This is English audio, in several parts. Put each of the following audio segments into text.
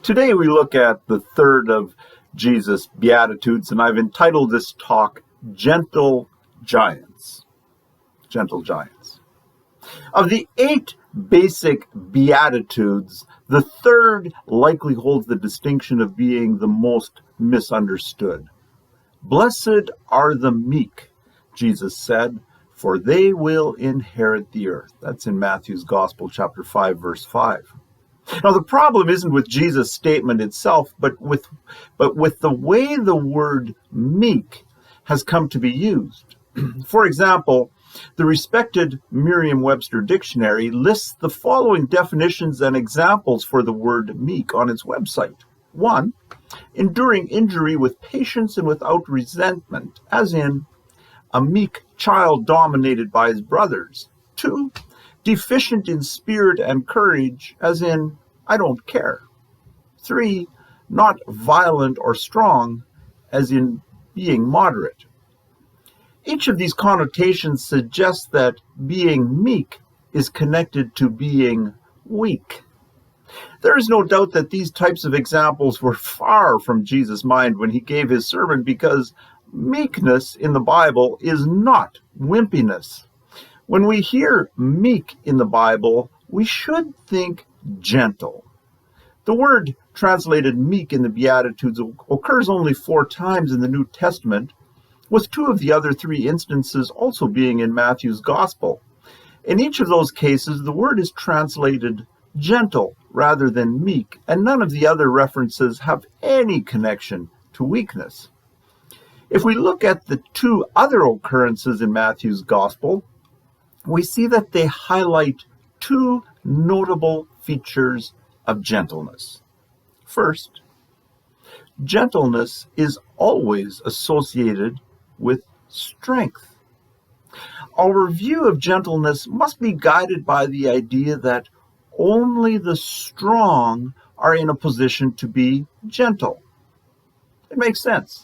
Today we look at the third of Jesus' Beatitudes, and I've entitled this talk, Gentle Giants. Gentle Giants. Of the 8 basic Beatitudes, the third likely holds the distinction of being the most misunderstood. Blessed are the meek, Jesus said, for they will inherit the earth. That's in Matthew's Gospel, chapter 5, verse 5. Now, the problem isn't with Jesus' statement itself, but with the way the word meek has come to be used. For example, the respected Merriam-Webster dictionary lists the following definitions and examples for the word meek on its website. 1, enduring injury with patience and without resentment, as in a meek child dominated by his brothers. 2, deficient in spirit and courage, as in, I don't care. 3, not violent or strong, as in being moderate. Each of these connotations suggests that being meek is connected to being weak. There is no doubt that these types of examples were far from Jesus' mind when he gave his sermon, because meekness in the Bible is not wimpiness. When we hear meek in the Bible, we should think gentle. The word translated meek in the Beatitudes occurs only 4 times in the New Testament, with 2 of the other 3 instances also being in Matthew's Gospel. In each of those cases, the word is translated gentle rather than meek, and none of the other references have any connection to weakness. If we look at the 2 other occurrences in Matthew's Gospel, we see that they highlight 2 notable features of gentleness. First, gentleness is always associated with strength. Our view of gentleness must be guided by the idea that only the strong are in a position to be gentle. It makes sense.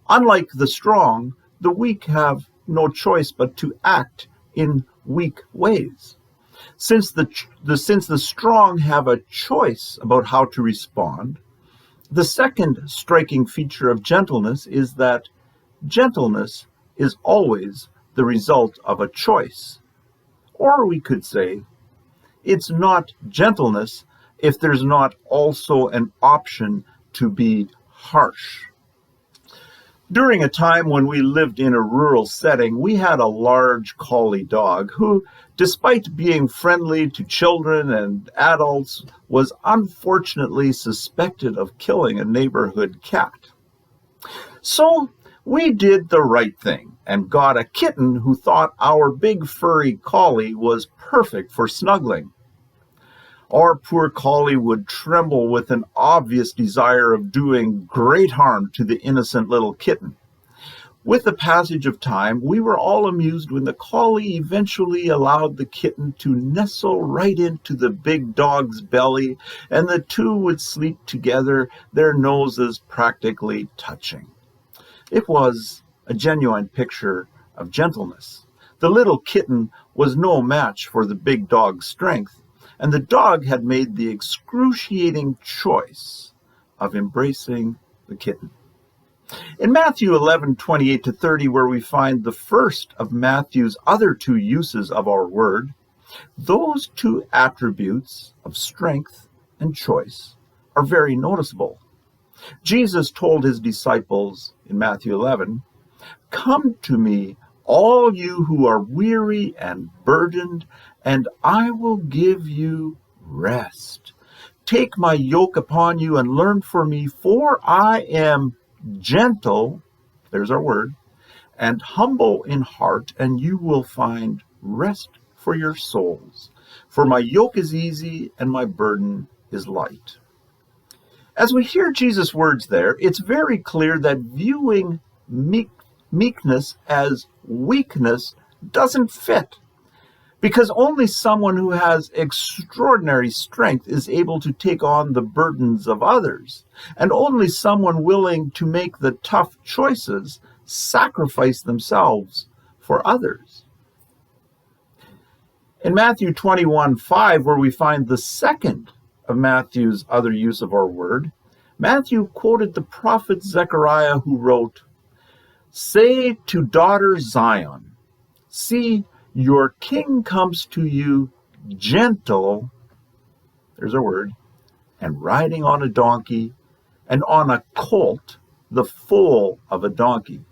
Unlike the strong, the weak have no choice but to act in weak ways. Since the strong have a choice about how to respond, the second striking feature of gentleness is that gentleness is always the result of a choice. Or we could say, it's not gentleness if there's not also an option to be harsh. During a time when we lived in a rural setting, we had a large collie dog who, despite being friendly to children and adults, was unfortunately suspected of killing a neighborhood cat. So we did the right thing and got a kitten who thought our big furry collie was perfect for snuggling. Our poor collie would tremble with an obvious desire of doing great harm to the innocent little kitten. With the passage of time, we were all amused when the collie eventually allowed the kitten to nestle right into the big dog's belly, and the 2 would sleep together, their noses practically touching. It was a genuine picture of gentleness. The little kitten was no match for the big dog's strength, and the dog had made the excruciating choice of embracing the kitten. In Matthew 11:28-30, where we find the first of Matthew's other 2 uses of our word, those 2 attributes of strength and choice are very noticeable. Jesus told his disciples in Matthew 11, "Come to me, all you who are weary and burdened, and I will give you rest. Take my yoke upon you and learn from me, for I am gentle," there's our word, "and humble in heart, and you will find rest for your souls. For my yoke is easy and my burden is light." As we hear Jesus' words there, it's very clear that viewing meekness as weakness doesn't fit, because only someone who has extraordinary strength is able to take on the burdens of others, and only someone willing to make the tough choices sacrifice themselves for others. In Matthew 21:5, where we find the second of Matthew's other use of our word, Matthew quoted the prophet Zechariah, who wrote, "Say to daughter Zion, see, your king comes to you gentle," there's our word, "and riding on a donkey, and on a colt, the foal of a donkey."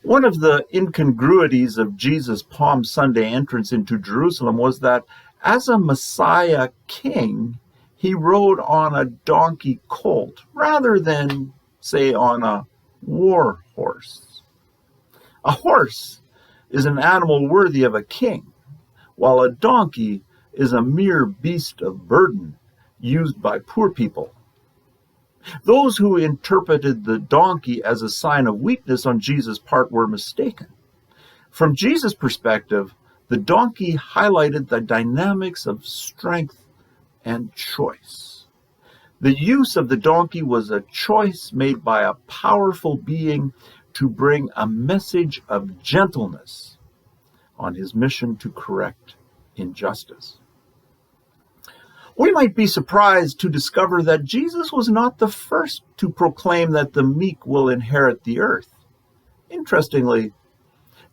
One of the incongruities of Jesus' Palm Sunday entrance into Jerusalem was that as a Messiah king, he rode on a donkey colt rather than, say, on a war horse. A horse is an animal worthy of a king, while a donkey is a mere beast of burden used by poor people. Those who interpreted the donkey as a sign of weakness on Jesus' part were mistaken. From Jesus' perspective, the donkey highlighted the dynamics of strength and choice. The use of the donkey was a choice made by a powerful being to bring a message of gentleness on his mission to correct injustice. We might be surprised to discover that Jesus was not the first to proclaim that the meek will inherit the earth. Interestingly,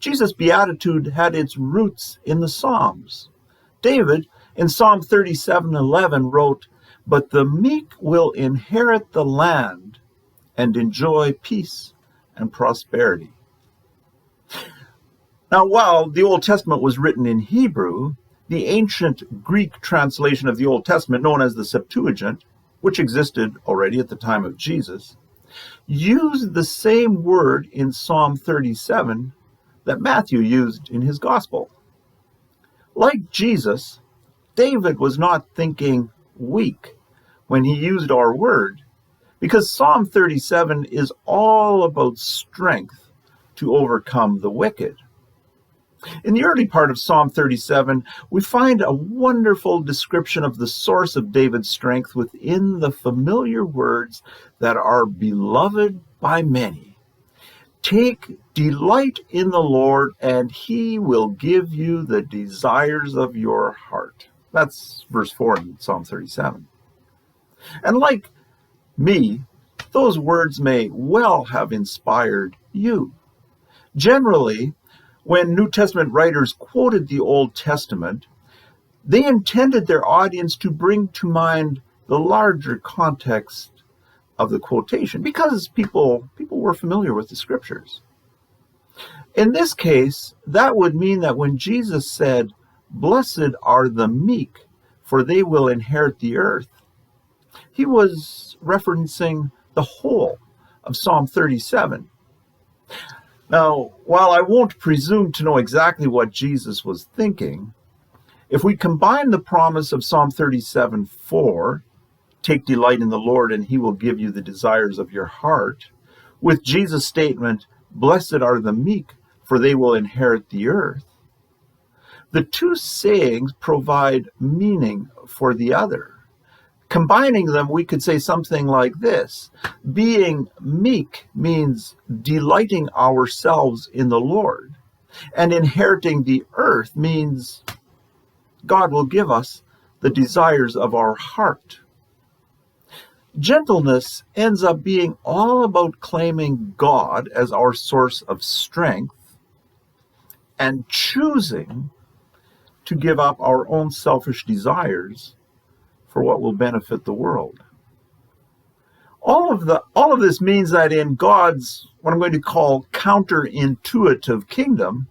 Jesus' Beatitude had its roots in the Psalms. David, in Psalm 37:11, wrote, "But the meek will inherit the land and enjoy peace and prosperity." Now, while the Old Testament was written in Hebrew, the ancient Greek translation of the Old Testament, known as the Septuagint, which existed already at the time of Jesus, used the same word in Psalm 37 that Matthew used in his gospel. Like Jesus, David was not thinking weak when he used our word, because Psalm 37 is all about strength to overcome the wicked. In the early part of Psalm 37, we find a wonderful description of the source of David's strength within the familiar words that are beloved by many. "Take delight in the Lord, and he will give you the desires of your heart." That's verse 4 in Psalm 37. And like me, those words may well have inspired you. Generally, when New Testament writers quoted the Old Testament, they intended their audience to bring to mind the larger context of the quotation, because people were familiar with the scriptures. In this case, that would mean that when Jesus said, "Blessed are the meek, for they will inherit the earth," he was referencing the whole of Psalm 37. Now, while I won't presume to know exactly what Jesus was thinking, if we combine the promise of Psalm 37:4, "Take delight in the Lord, and he will give you the desires of your heart," with Jesus' statement, "Blessed are the meek, for they will inherit the earth," the two sayings provide meaning for the other. Combining them, we could say something like this: being meek means delighting ourselves in the Lord, and inheriting the earth means God will give us the desires of our heart. Gentleness ends up being all about claiming God as our source of strength and choosing to give up our own selfish desires for what will benefit the world. All of this means that in God's, what I'm going to call, counterintuitive kingdom,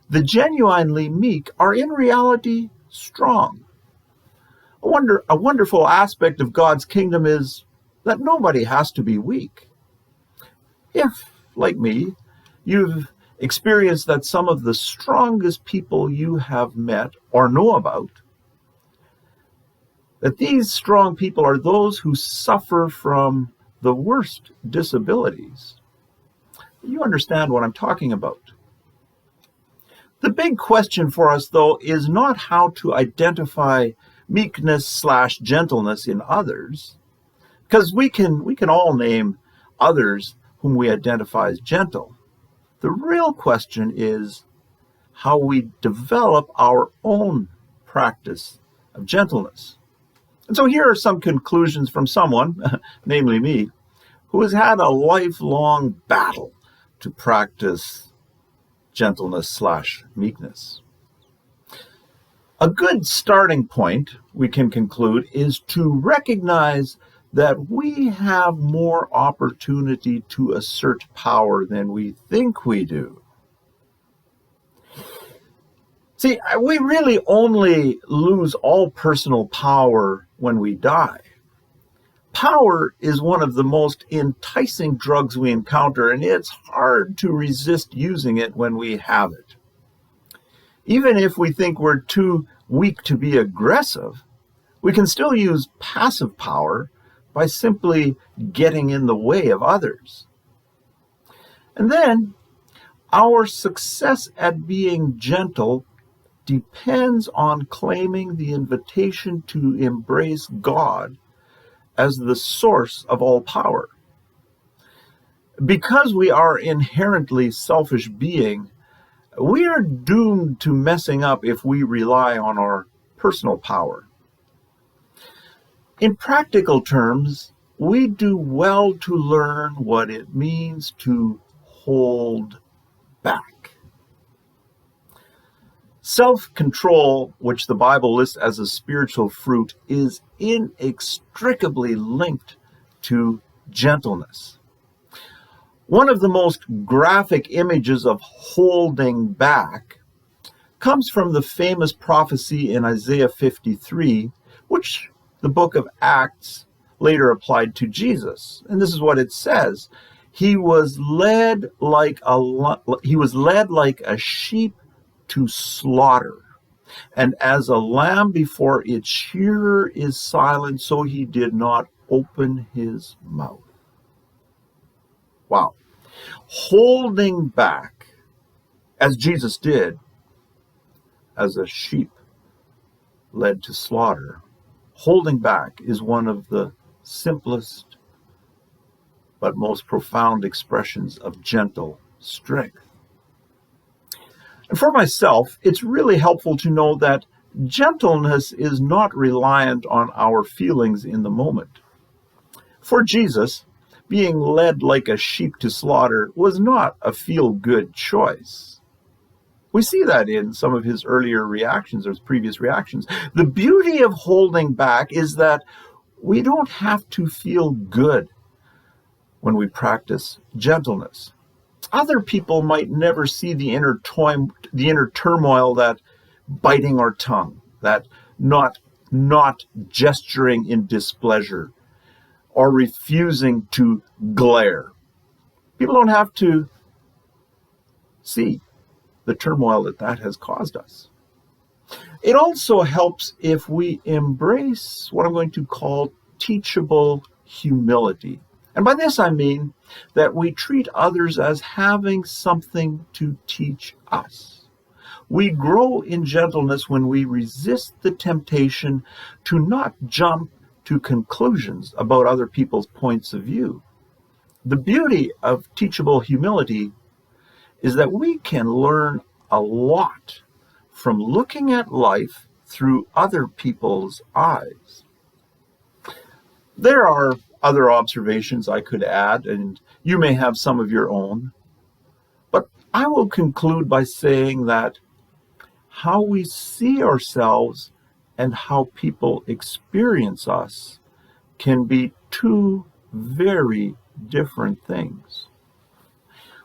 the genuinely meek are in reality strong. A wonderful aspect of God's kingdom is that nobody has to be weak. If, like me, you've experienced that some of the strongest people you have met or know about, that these strong people are those who suffer from the worst disabilities, you understand what I'm talking about. The big question for us, though, is not how to identify meekness/gentleness in others, because we can all name others whom we identify as gentle. The real question is how we develop our own practice of gentleness. And so here are some conclusions from someone, namely me, who has had a lifelong battle to practice gentleness/meekness. A good starting point, we can conclude, is to recognize that we have more opportunity to assert power than we think we do. See, we really only lose all personal power when we die. Power is one of the most enticing drugs we encounter, and it's hard to resist using it when we have it. Even if we think we're too weak to be aggressive, we can still use passive power by simply getting in the way of others. And then, our success at being gentle depends on claiming the invitation to embrace God as the source of all power. Because we are inherently selfish beings, we are doomed to messing up if we rely on our personal power. In practical terms, we do well to learn what it means to hold back. Self-control, which the Bible lists as a spiritual fruit, is inextricably linked to gentleness. One of the most graphic images of holding back comes from the famous prophecy in Isaiah 53, which the book of Acts later applied to Jesus. And this is what it says: He was led like a sheep to slaughter, and as a lamb before its shearer is silent, so he did not open his mouth. Wow. Holding back, as Jesus did, as a sheep led to slaughter, holding back is one of the simplest but most profound expressions of gentle strength. And for myself, it's really helpful to know that gentleness is not reliant on our feelings in the moment. For Jesus, being led like a sheep to slaughter was not a feel-good choice. We see that in some of his earlier reactions or his previous reactions. The beauty of holding back is that we don't have to feel good when we practice gentleness. Other people might never see the inner turmoil, that biting our tongue, that not gesturing in displeasure, or refusing to glare. People don't have to see the turmoil that has caused us. It also helps if we embrace what I'm going to call teachable humility. And by this I mean that we treat others as having something to teach us. We grow in gentleness when we resist the temptation to not jump to conclusions about other people's points of view. The beauty of teachable humility is that we can learn a lot from looking at life through other people's eyes. There are other observations I could add, and you may have some of your own, but I will conclude by saying that how we see ourselves and how people experience us can be two very different things.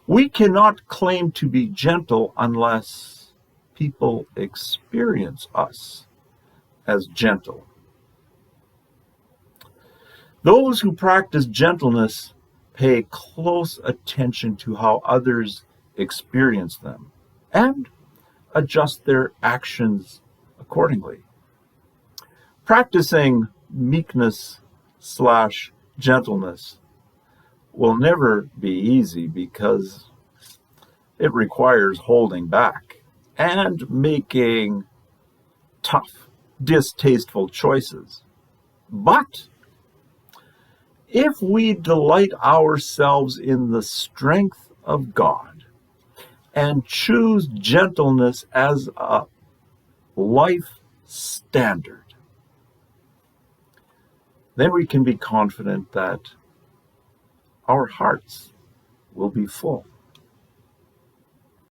We cannot claim to be gentle unless people experience us as gentle. Those who practice gentleness pay close attention to how others experience them and adjust their actions accordingly. Practicing meekness/gentleness will never be easy because it requires holding back and making tough, distasteful choices. But if we delight ourselves in the strength of God and choose gentleness as a life standard, then we can be confident that our hearts will be full.